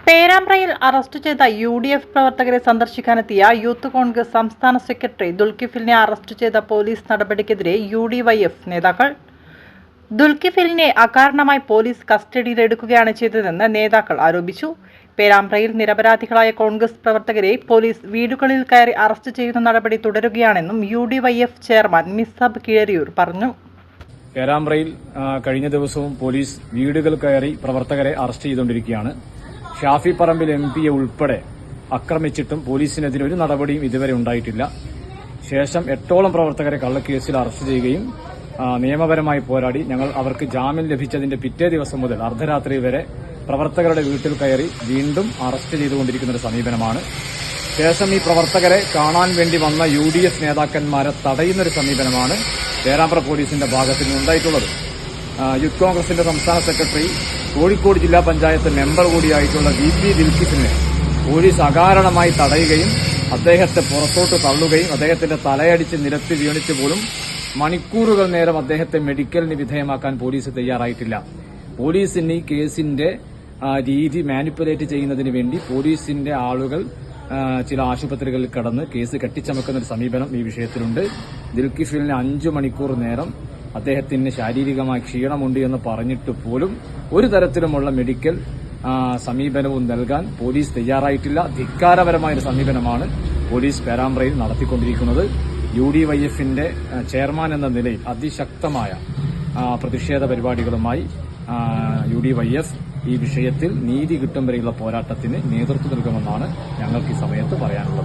പേരാമ്പ്രയിൽ arrest ചെയ്ത UDF പ്രവർത്തകരെ സന്ദർശിക്കാനെത്തിയ youth Congress സംസ്ഥാന സെക്രട്ടറി ദുൽകിഫിലിനെ അറസ്റ്റ് ചെയ്ത പോലീസ് നടപടിക്കെതിരെ UDYF നേതാക്കൾ. ദുൽകിഫിലിനെ അകാരണമായി പോലീസ് കസ്റ്റഡിയിലെടുക്കുകയാണ് ചെയ്തതെന്ന് നേതാക്കൾ ആരോപിച്ചു. പേരാമ്പ്രയിൽ നിരപരാധികളായ കോൺഗ്രസ് പ്രവർത്തകരെ പോലീസ് വീടുകളിൽ കയറി അറസ്റ്റ് ചെയ്യുന്ന നടപടി തുടരുകയാണെന്നും UDYF ചെയർമാൻ നിസാബ് കീഴരിയൂർ പറഞ്ഞു. പേരാമ്പ്രയിൽ കഴിഞ്ഞ ദിവസവും പോലീസ് വീടുകൾ കയറി പ്രവർത്തകരെ അറസ്റ്റ് ചെയ്തുകൊണ്ടിരിക്കുകയാണ്. ഷാഫി പറമ്പിൽ MP ഉൾപ്പെടെ ആക്രമിച്ചിട്ടും പോലീസിനെതിരെ ഒരു നടപടിയും ഇതുവരെ ഉണ്ടായിട്ടില്ല. ശേഷം 8ഓളം പ്രവർത്തകരെ കള്ളക്കേസിൽ അറസ്റ്റ് ചെയ്യുകയും നിയമപരമായി പോരാടി ഞങ്ങൾ അവർക്ക് ജാമ്യം ലഭിച്ചതിന്റെ പിറ്റേ ദിവസം മുതൽ അർദ്ധരാത്രി വരെ പ്രവർത്തകരുടെ വീട്ടിൽ കയറി വീണ്ടും അറസ്റ്റ് ചെയ്തുകൊണ്ടിരിക്കുന്ന ഒരു സമീപനമാണ്. ശേഷം ഈ പ്രവർത്തകരെ കാണാൻ വേണ്ടി വന്ന UDF നേതാക്കന്മാരെ തടയുന്നൊരു സമീപനമാണ് പേരാമ്പ്ര പോലീസിന്റെ ഭാഗത്ത് നിന്നുണ്ടായിട്ടുള്ളത്. യൂത്ത് കോൺഗ്രസിന്റെ സംസ്ഥാന സെക്രട്ടറി, കോഴിക്കോട് ജില്ലാ പഞ്ചായത്ത് മെമ്പർ കൂടിയായിട്ടുള്ള VP ദിൽകിഫിനെ പോലീസ് അകാരണമായി തടയുകയും അദ്ദേഹത്തെ പുറത്തോട്ട് തള്ളുകയും അദ്ദേഹത്തിന്റെ തലയടിച്ച് നിരത്തി വീണിച്ച് പോലും മണിക്കൂറുകൾ നേരം അദ്ദേഹത്തെ മെഡിക്കലിന് വിധേയമാക്കാൻ പോലീസ് തയ്യാറായിട്ടില്ല. പോലീസിന് ഈ കേസിന്റെ രീതി മാനിപ്പുലേറ്റ് ചെയ്യുന്നതിന് വേണ്ടി പോലീസിന്റെ ആളുകൾ ചില ആശുപത്രികളിൽ കടന്ന് കേസ് കെട്ടിച്ചമക്കുന്ന ഒരു സമീപനം ഈ വിഷയത്തിലുണ്ട്. ദിൽകിഫിലിന് 5 മണിക്കൂർ നേരം അദ്ദേഹത്തിന് ശാരീരികമായ ക്ഷീണമുണ്ട് എന്ന് പറഞ്ഞിട്ട് പോലും ഒരു തരത്തിലുമുള്ള മെഡിക്കൽ സമീപനവും നൽകാൻ പോലീസ് തയ്യാറായിട്ടില്ല. ധിക്കാരപരമായൊരു സമീപനമാണ് പോലീസ് പേരാമ്പ്രയിൽ നടത്തിക്കൊണ്ടിരിക്കുന്നത്. UDYFന്റെ ചെയർമാൻ എന്ന നിലയിൽ അതിശക്തമായ പ്രതിഷേധ പരിപാടികളുമായി UDYF ഈ വിഷയത്തിൽ നീതി കിട്ടും വരെയുള്ള പോരാട്ടത്തിന് നേതൃത്വം നൽകുമെന്നാണ് ഞങ്ങൾക്ക് ഈ സമയത്ത് പറയാനുള്ളത്.